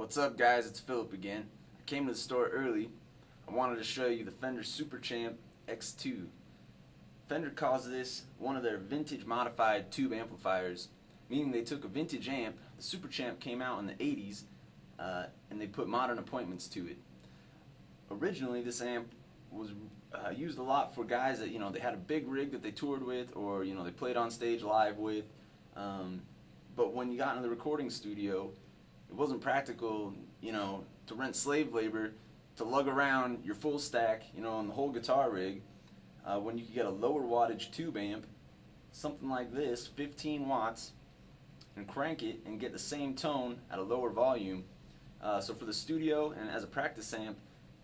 What's up, guys? It's Philip again. I came to the store early. I wanted to show you the Fender Super Champ X2. Fender calls this one of their vintage modified tube amplifiers, meaning they took a vintage amp. The Super Champ came out in the 80s, and they put modern appointments to it. Originally, this amp was used a lot for guys that, they had a big rig that they toured with, or they played on stage live with. But when you got into the recording studio, it wasn't practical, to rent slave labor to lug around your full stack, on the whole guitar rig, when you could get a lower wattage tube amp, something like this, 15 watts, and crank it and get the same tone at a lower volume. So for the studio and as a practice amp,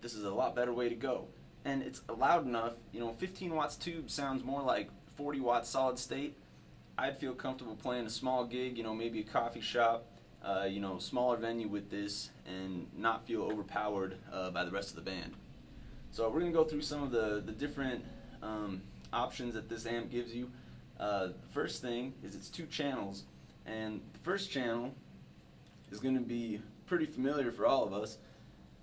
this is a lot better way to go. And it's loud enough, 15 watts tube sounds more like 40 watts solid state. I'd feel comfortable playing a small gig, maybe a coffee shop, smaller venue with this and not feel overpowered by the rest of the band. So we're going to go through some of the different options that this amp gives you. The first thing is it's 2 channels, and the first channel is going to be pretty familiar for all of us.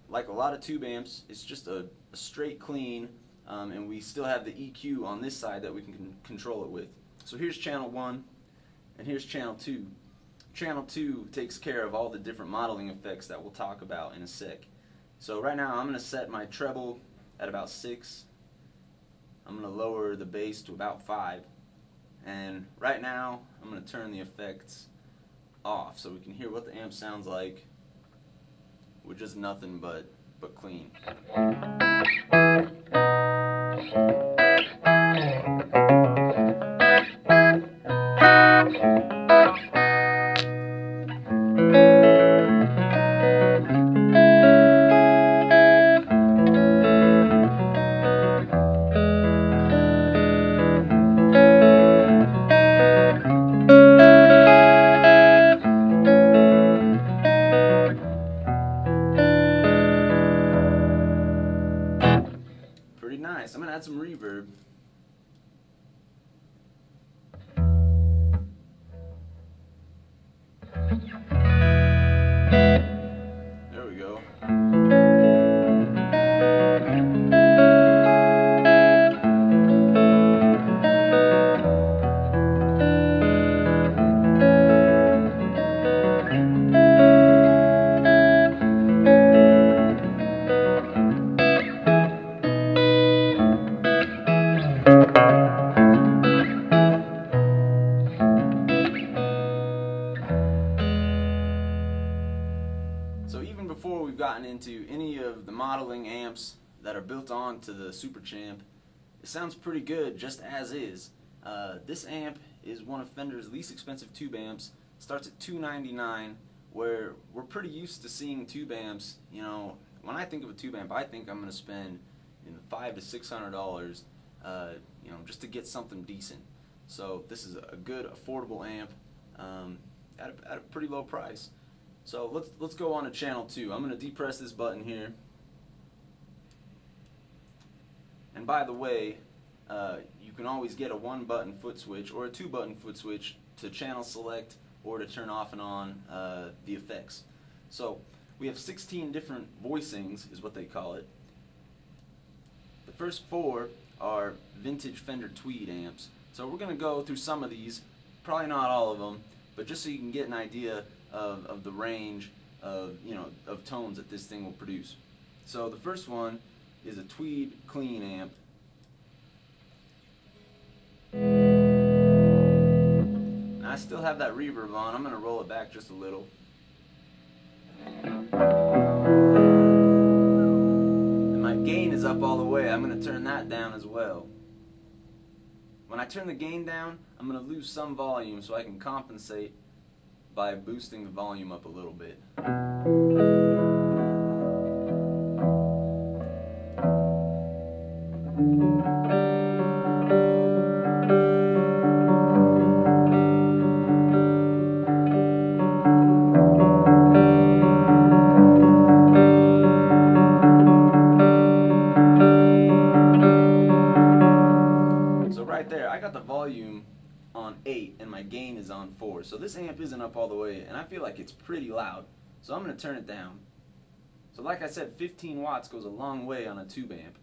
Like a lot of tube amps, it's just a straight clean, and we still have the EQ on this side that we can control it with. So here's channel 1 and here's channel 2. Channel 2 takes care of all the different modeling effects that we'll talk about in a sec. So right now I'm going to set my treble at about 6. I'm going to lower the bass to about 5. And right now I'm going to turn the effects off so we can hear what the amp sounds like with just nothing but clean. Pretty nice. I'm going to add some reverb. There we go. So even before we've gotten into any of the modeling amps that are built onto the Super Champ, it sounds pretty good just as is. This amp is one of Fender's least expensive tube amps. Starts at $299, where we're pretty used to seeing tube amps. When I think of a tube amp, I think I'm going to spend $500 to $600, just to get something decent. So this is a good, affordable amp at a pretty low price. So let's go on to channel 2. I'm going to depress this button here. And by the way, you can always get a 1-button foot switch or a 2-button foot switch to channel select or to turn off and on the effects. So we have 16 different voicings is what they call it. The first 4 are vintage Fender Tweed amps. So we're going to go through some of these, probably not all of them, but just so you can get an idea of the range of tones that this thing will produce. So the first one is a Tweed clean amp. And I still have that reverb on. I'm going to roll it back just a little. And my gain is up all the way. I'm going to turn that down as well. When I turn the gain down, I'm going to lose some volume so I can compensate by boosting the volume up a little bit. So right there, I got the volume on 8 and my gain is on 4. So this amp isn't up all the way, and I feel like it's pretty loud. So I'm going to turn it down. So like I said, 15 watts goes a long way on a tube amp.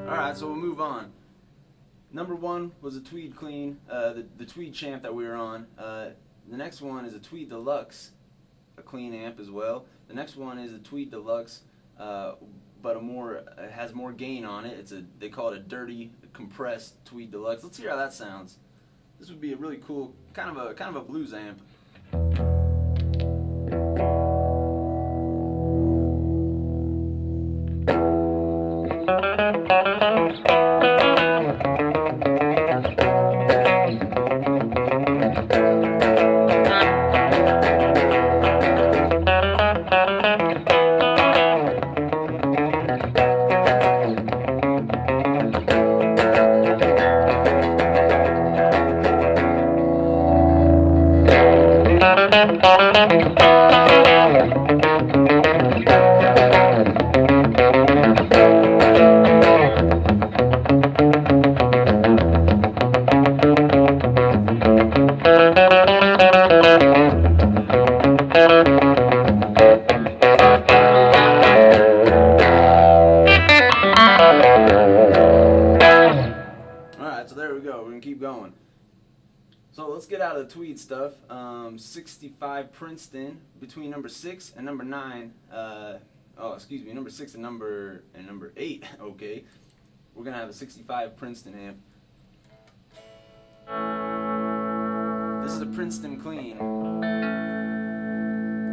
Alright, so we'll move on. Number one was a Tweed clean, the Tweed Champ that we were on. The next one is a Tweed Deluxe, a clean amp as well. The next one is a Tweed Deluxe, but it has more gain on it. They call it a dirty, compressed Tweed Deluxe. Let's hear how that sounds. This would be a really cool, kind of a blues amp. Alright, so there we go. We're going to keep going. So let's get out of the Tweed stuff. 65 Princeton between number 6 and number 9. Number 6 and number 8. Okay, we're gonna have a 65 Princeton amp. This is a Princeton clean. I'm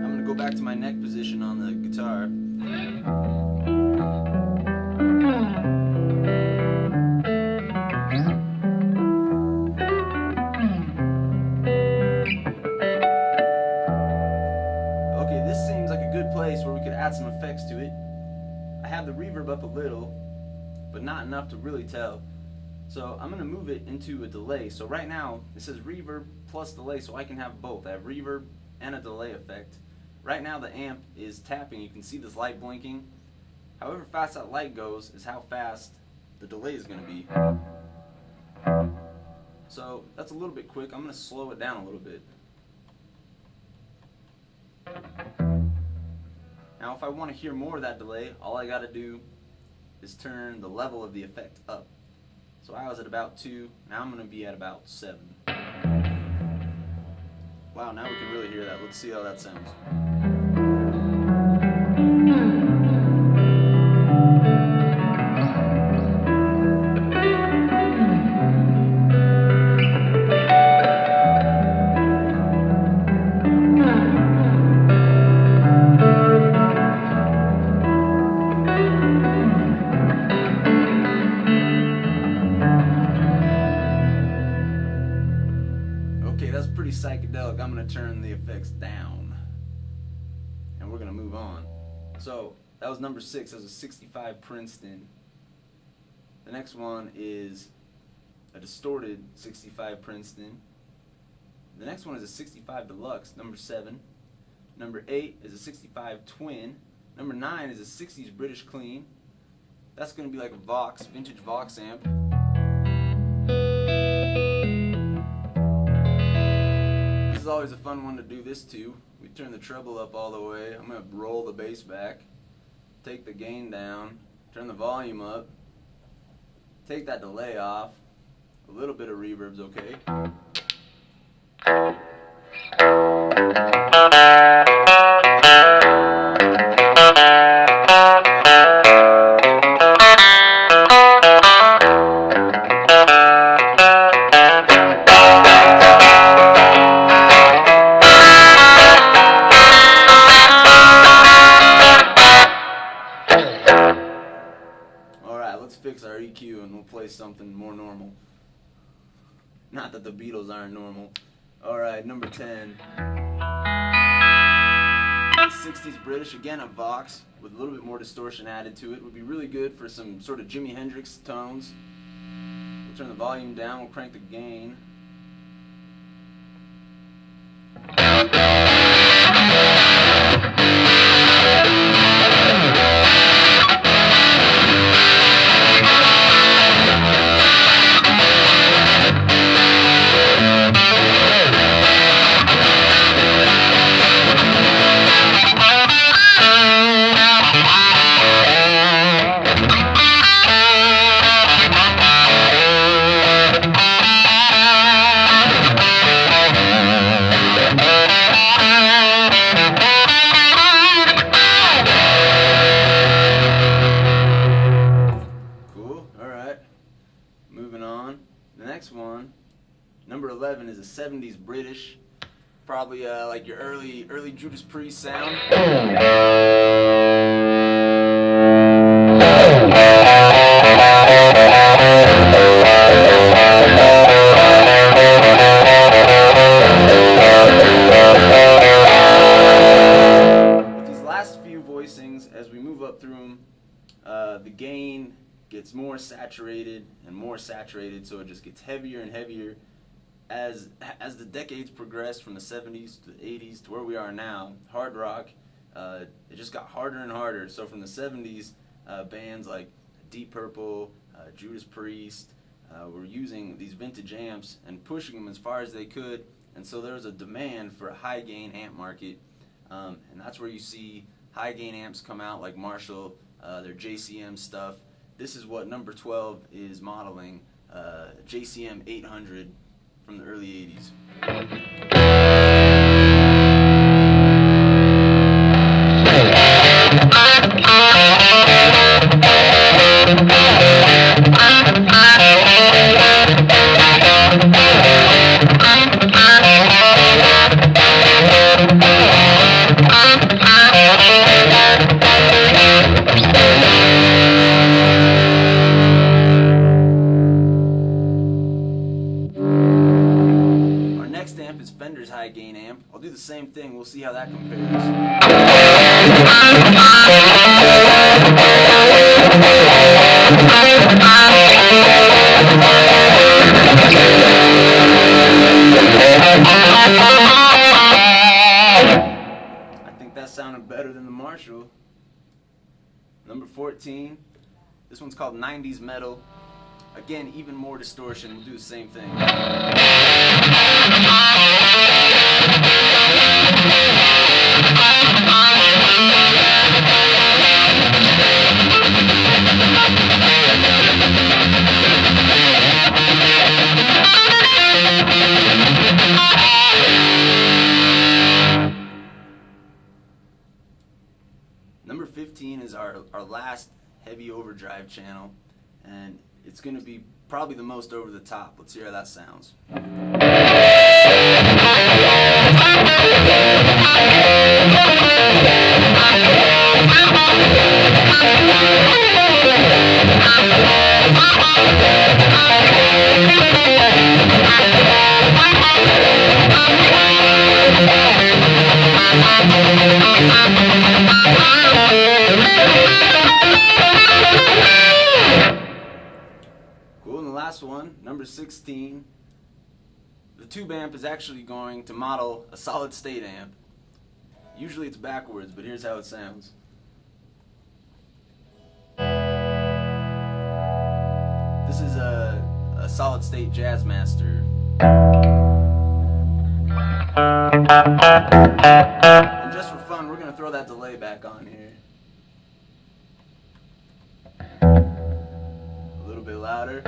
gonna go back to my neck position on the guitar. Where we could add some effects to it. I have the reverb up a little, but not enough to really tell. So I'm going to move it into a delay. So right now it says reverb plus delay, so I can have both. I have reverb and a delay effect. Right now the amp is tapping. You can see this light blinking. However fast that light goes is how fast the delay is going to be. So that's a little bit quick. I'm going to slow it down a little bit. Now if I want to hear more of that delay, all I got to do is turn the level of the effect up. So I was at about 2, now I'm going to be at about 7. Wow, now we can really hear that. Let's see how that sounds. That's pretty psychedelic. I'm going to turn the effects down and we're going to move on. So that was number 6. That was a 65 Princeton. The next one is a distorted 65 Princeton. The next one is a 65 Deluxe, number 7. Number 8 is a 65 Twin. Number 9 is a 60s British Clean. That's going to be like a Vox, vintage Vox amp. This is always a fun one to do this to. We turn the treble up all the way. I'm going to roll the bass back, take the gain down, turn the volume up, take that delay off. A little bit of reverb's okay. Alright, let's fix our EQ and we'll play something more normal. Not that the Beatles aren't normal. Alright, number 10. 60s British, again a Vox with a little bit more distortion added to it. Would be really good for some sort of Jimi Hendrix tones. We'll turn the volume down, we'll crank the gain. Number 11 is a 70s British, probably like your early Judas Priest sound. With these last few voicings, as we move up through them, the gain gets more saturated and more saturated, so it just gets heavier and heavier. As the decades progressed from the 70s to the 80s to where we are now, hard rock, it just got harder and harder. So from the 70s, bands like Deep Purple, Judas Priest, were using these vintage amps and pushing them as far as they could. And so there was a demand for a high gain amp market, and that's where you see high gain amps come out like Marshall, their JCM stuff. This is what number 12 is modeling, JCM 800 from the early 80s. Is Fender's high gain amp. I'll do the same thing. We'll see how that compares. I think that sounded better than the Marshall. Number 14. This one's called 90s Metal. Again, even more distortion. We'll do the same thing. Number 15 is our last heavy overdrive channel, and it's going to be probably the most over the top. Let's hear how that sounds. Cool, and the last one, number 16, the tube amp is actually going to model a solid state amp. Usually it's backwards, but here's how it sounds. This is a solid state Jazzmaster. And just for fun, we're going to throw that delay back on here. A little bit louder.